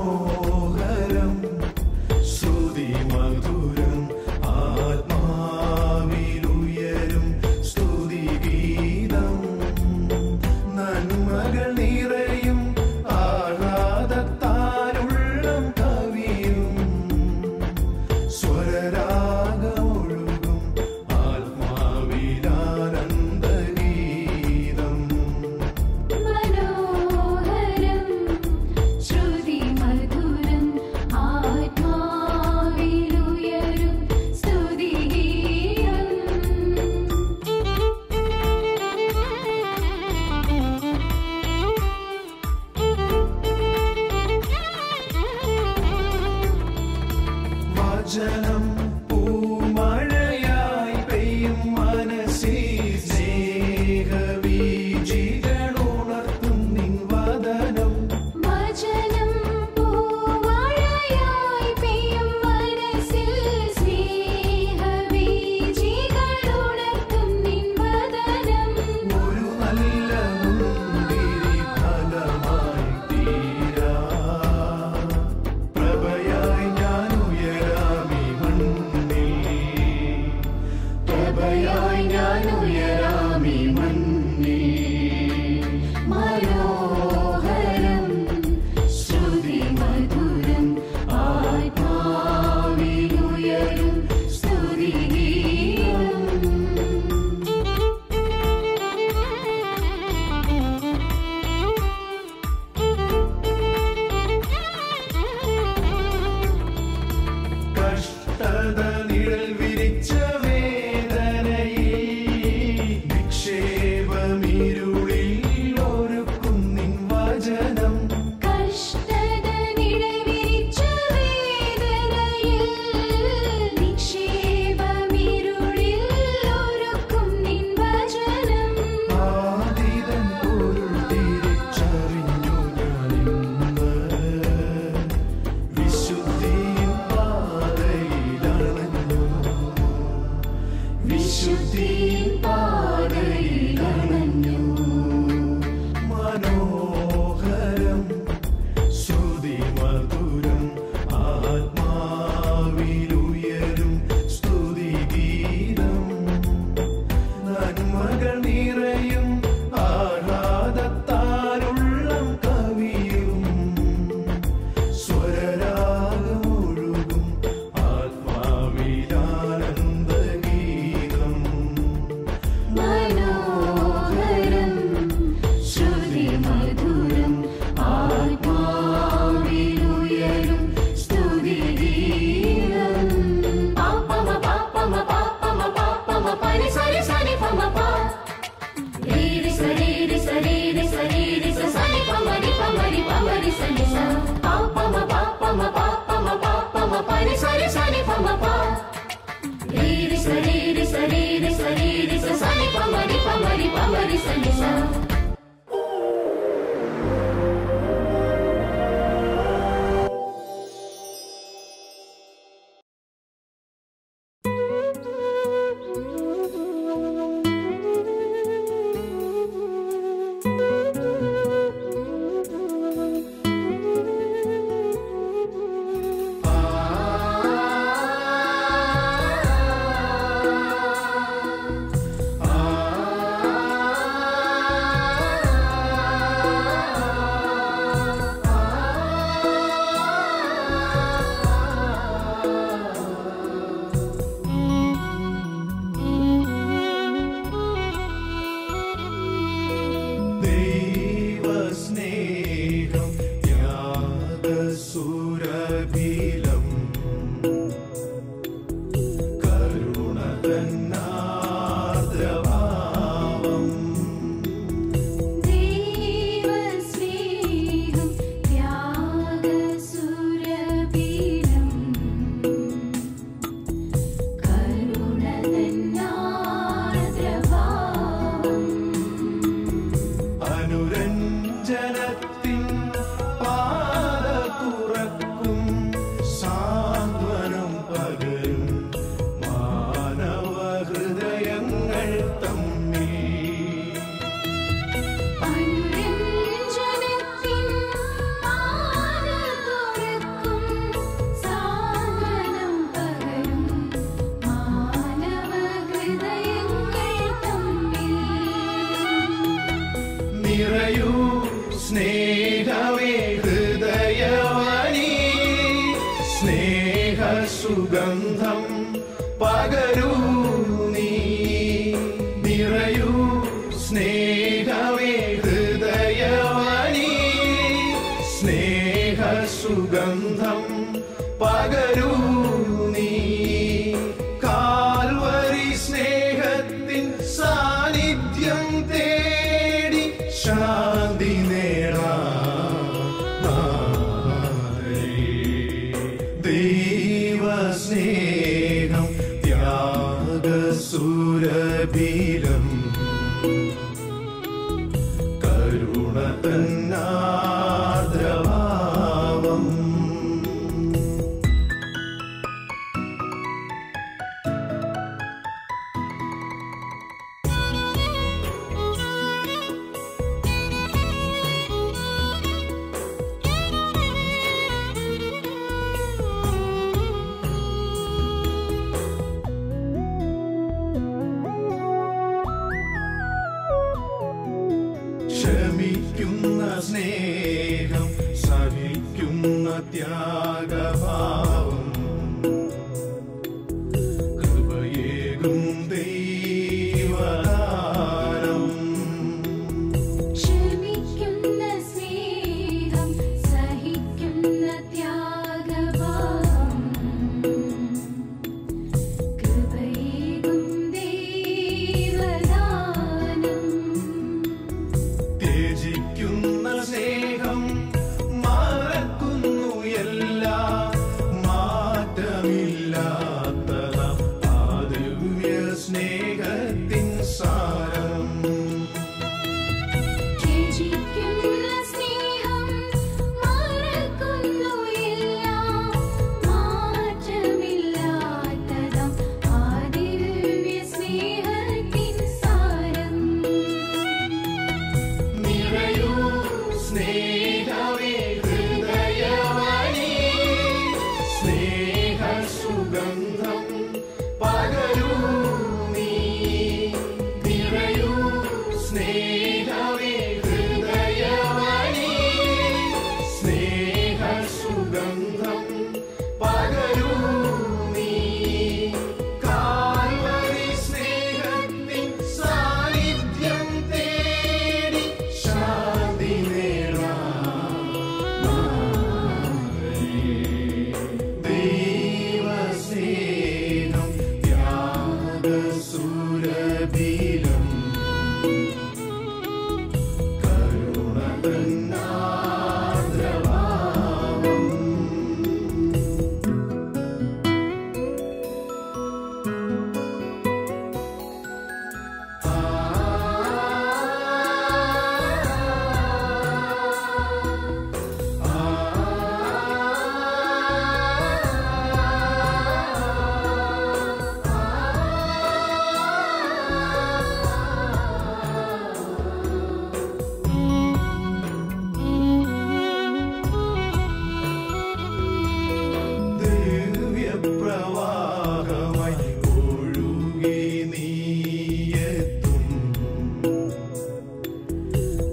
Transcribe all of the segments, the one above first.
മനോഹരം ശ്രുതി മധുരം ആത്മാവിലുയരും സ്തുതി ഗീതം നന്മകൾ നിറയും ആഹ്ലാദത്താലുള്ളം കവിയും സ്വരരാഗമൊഴുകും ആത്മാവിലാനന്ദഗീതം മനോഹരം ശ്രുതി മധുരം ആത്മാവിലുയരും സ്തുതി ഗീതം വചനം പൂമഴയായി പെയ്യും മനസ്സിൽ സ്നേഹബീജികളുണർത്തും നിൻ വദനം വചനം പൂമഴയായി പെയ്യും മനസ്സിൽ സ്നേഹബീജികളുണർത്തും നിൻ വദനം ഒരു നല്ല മുന്തിരി ഫലമായി തീരാ പ്രഭയായി ഞാൻ ഉയരാമി മണ്ണിൽ പ്രഭയായി ഞാൻ ഉയരാമി മണ്ണിൽ മനോഹരം ശ്രുതി മധുരം ആത്മാവിലുയരും സ്തുതി ഗീതം കഷ്ടത നിഴൽ വിരിച്ച വേദനയിൽ നിക്ഷേപമിരുളിൽ ഒരുക്കും നിൻ വചനം കഷ്ടത നിഴൽ വിരിച്ച വേദനയിൽ നിക്ഷേപമിരുളിൽ ഒരുക്കും നിൻ വചനം ആദിതൻ പൊരുൾ തിരിച്ചറിഞ്ഞു ഞാനിന്ന് വിശുദ്ധിയും പാതയിലണഞ്ഞു വിശുദ്ധിയും പാതയിലണഞ്ഞു മനോഹരം ശ്രുതി മധുരം ആത്മാവിലുയരും സ്തുതി ഗീതം നന്മകൾ നിറയും ആഹ്ലാദത്താലുള്ളം കവിയും സ്വരരാഗമൊഴുകും ആത്മാവിലാനന്ദഗീതം മനോഹരം ശ്രുതി മധുരം ആത്മാവിലുയരും സ്തുതി ഗീതം പാപമ പാപമ പാപമ പാപമ പനി സരി സനി പമ പ രീരി സരീരി സരീരി സരീരി സനി പമരി പമരി പമരി സനി സ പാപമ പാപമ പാപമ പാപമ പനി സരി സനി പമ പ രീരി സരീരി സരീരി സരീരി സനി പമരി പമരി പമരി സനി സ ദൈവസ്നേഹം ത്യാഗസുരഭിലം കരുണ തന്നാർദ്രഭാവം ദൈവസ്നേഹം ത്യാഗസുരഭിലം കരുണ തന്നാർദ്രഭാവം അനുരഞ്ജനത്തിൻ പാത തുറക്കും സാന്ത്വനം പകരും നിറയൂ സ്നേഹമേ ഹൃദയവാനി സ്നേഹസുഗന്ധം പകരൂ നീ നിറയൂ സ്നേഹമേ ഹൃദയവാനി സ്നേഹസുഗന്ധം പകരൂ നീ കാൽവരി സ്നേഹത്തിൻ സാന്നിധ്യം തേടി ശാന്തി ദൈവസ്നേഹം ത്യാഗസുരഭിലം കരുണ തന്നാർദ്രഭാവം ക്ഷമിക്കുന്ന സ്നേഹം സഹിക്കുന്ന ത്യാഗഭാവം കൃപയേകും ദൈവദാനം ക്ഷമിക്കുന്ന സ്നേഹം സഹിക്കുന്ന ത്യാഗഭാവം കൃപയേകും ദൈവദാനം ത്യജിക്കുന്ന സ്നേഹം മറക്കുന്നു എല്ലാം മാറ്റമില്ലാത്തതാം ആ ദിവ്യ സ്നേഹത്തിൻ സാരം ത്യജിക്കുന്ന സ്നേഹം മറക്കുന്നു എല്ലാം മാറ്റമില്ലാത്തതാം ആ ദിവ്യ സ്നേഹത്തിൻ സാരം നിറയൂ സ്നേഹമേ ഹൃദയവാനി സ്നേഹസുഗന്ധം പകരൂ നീ നിറയൂ സ്നേഹമേ ഹൃദയവാനി സ്നേഹസുഗന്ധം പകരൂ നീ കാൽവരി സ്നേഹത്തിൻ സാന്നിധ്യം തേടി ശാന്തി ദൈവസ്നേഹം ത്യാഗസുരഭിലം കരുണ തന്നാർദ്രഭാവം ദിവ്യപ്രവാഹമായി ഒഴുകി നീയെത്തും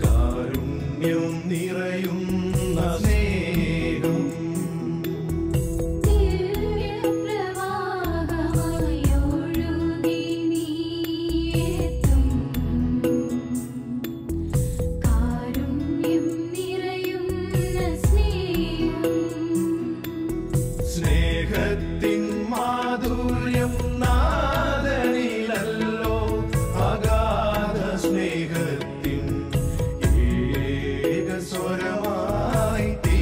കാരുണ്യം നിറയുന്ന സ്നേഹം ദിവ്യപ്രവാഹമായി ഒഴുകി നീയെത്തും കാരുണ്യം നിറയുന്ന സ്നേഹം സ്നേഹത്തിൻ മാധുര്യം നാദനിലല്ലോ അഗാധ സ്നേഹത്തിൻ ഏകസ്വരമായി തീ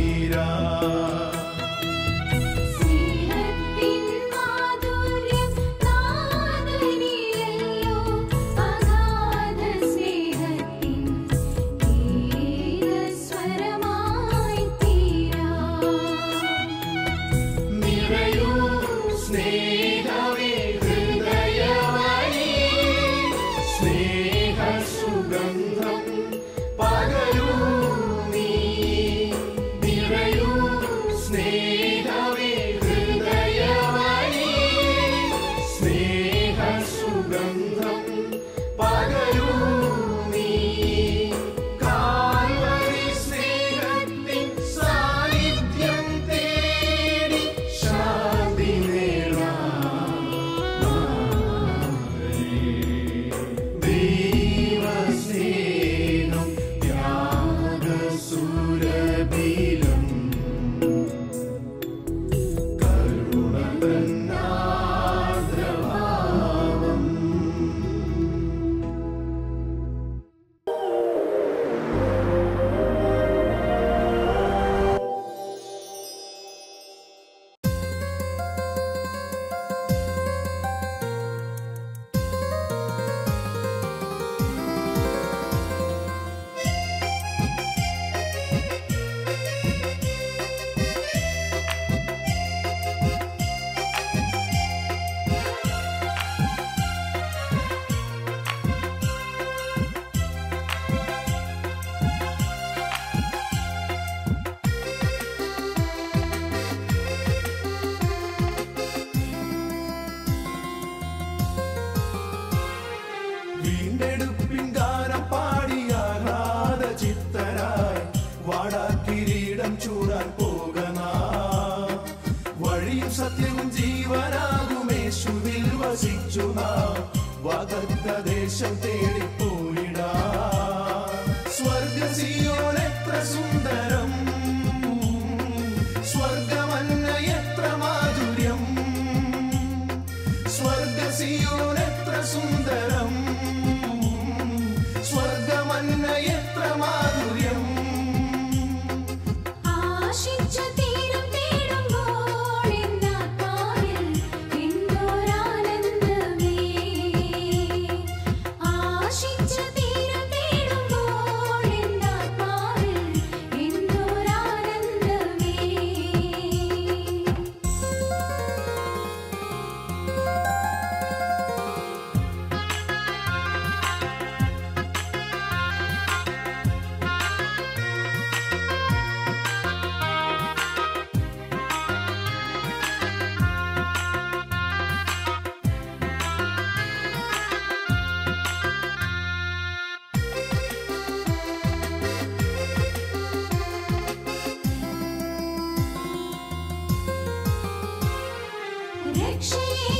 ചിത്തരായി വാടാക്കിരീടം ചൂടാൻ പോകണ വഴിയും സത്യവും ജീവനാകുമേശുവിൽ വസിച്ചു നാം വാഗ്ദത്ത ദേശം തേടിപ്പോയിടാ സ്വർഗ സിയോൻ എത്ര സുന്ദരം സ്വർഗമന്ന എത്ര മാധുര്യം സ്വർഗ സിയോൻ എത്ര സുന്ദരം സ്വർഗമന്ന എത്ര മാധുര്യം ആശിച്ച തീരം തേടുമ്പോൾ എന്നാത്മാവിൽ എന്തോരാനന്ദമേ ആശിച്ച തീരം തേടുമ്പോൾ എന്നാത്മാവിൽ എന്തോരാനന്ദമേ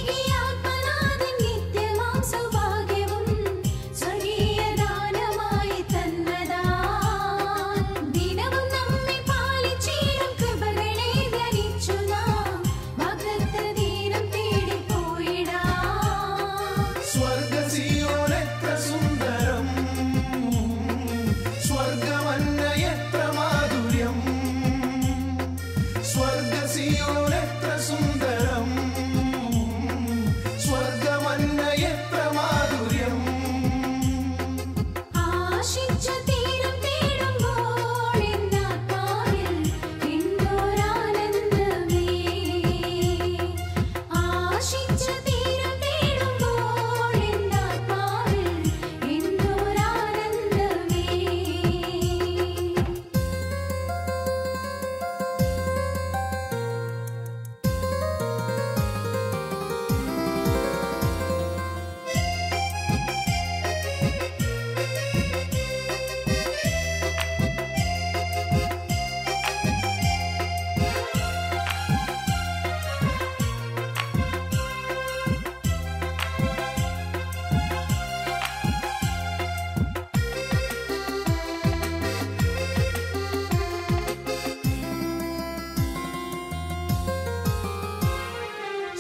രക്ഷയേകിയാത്മനാഥൻ നിത്യമാം സൗഭാഗ്യവും സ്വർഗീയദാനമായി തന്നതാൻ ദിനവും നമ്മെ പാലിച്ചിടും കൃപകളെ ധ്യാനിച്ചു നാം വാഗ്ദത്ത തീരം തേടിപ്പോയിടാം സ്വർഗ സിയോൻ എത്ര സുന്ദരം സ്വർഗമന്ന എത്ര മാധുര്യം സ്വർഗ സിയോൻ എത്ര സുന്ദരം സ്വർഗമന്ന എത്ര മാധുര്യം ആശിച്ച തീരം തേടുമ്പോൾ എന്നാത്മാവിൽ എന്തോരാനന്ദമേ ആശിച്ച തീരം തേടുമ്പോൾ എന്നാത്മാവിൽ എന്തോരാനന്ദമേ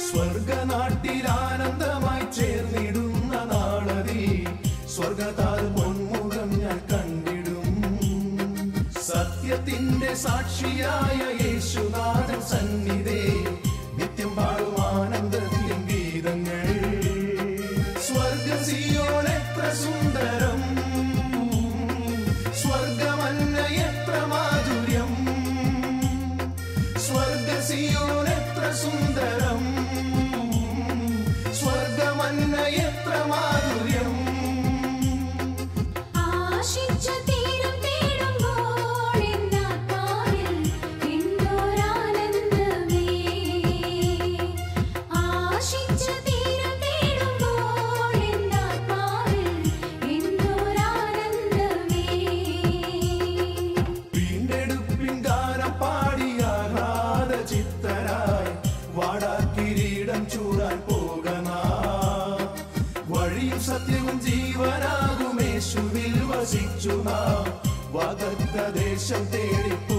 സ്വർഗനാട്ടിൽ ആനന്ദമായി ചേർന്നിടുന്ന നാളതി സ്വർഗതാൽ പൊന്മുഖം ഞാൻ കണ്ടിടും സത്യത്തിന്റെ സാക്ഷിയായ യേശുനാഥൻ സന്നിധേ നിത്യം പാടും ആനന്ദത്തിൻ ഗീതങ്ങൾ സ്വർഗ സിയോൻ എത്ര സുന്ദരം സ്വർഗമന്ന എത്ര മാധുര്യം സ്വർഗ സിയോൻ എത്ര സുന്ദരം സ്വർഗമന്ന എത്ര മാധുര്യം ആശിച്ച തീരം തേടുമ്പോൾ എന്നാത്മാവിൽ എന്തോരാനന്ദമേ ആശിച്ച തീരം തേടുമ്പോൾ എന്നാത്മാവിൽ എന്തോരാനന്ദമേ വീണ്ടെടുപ്പിൻ ഗാനം പാടി ആഹ്ലാദ ചിത്തരായി വാടാക്കിരീടം ചൂടാൻ പോകണ വഴിയും സത്യവും ജീവനാകുമേശുവിൽ വസിച്ചു നാം വാഗ്ദത്ത ദേശം തേടിപ്പോ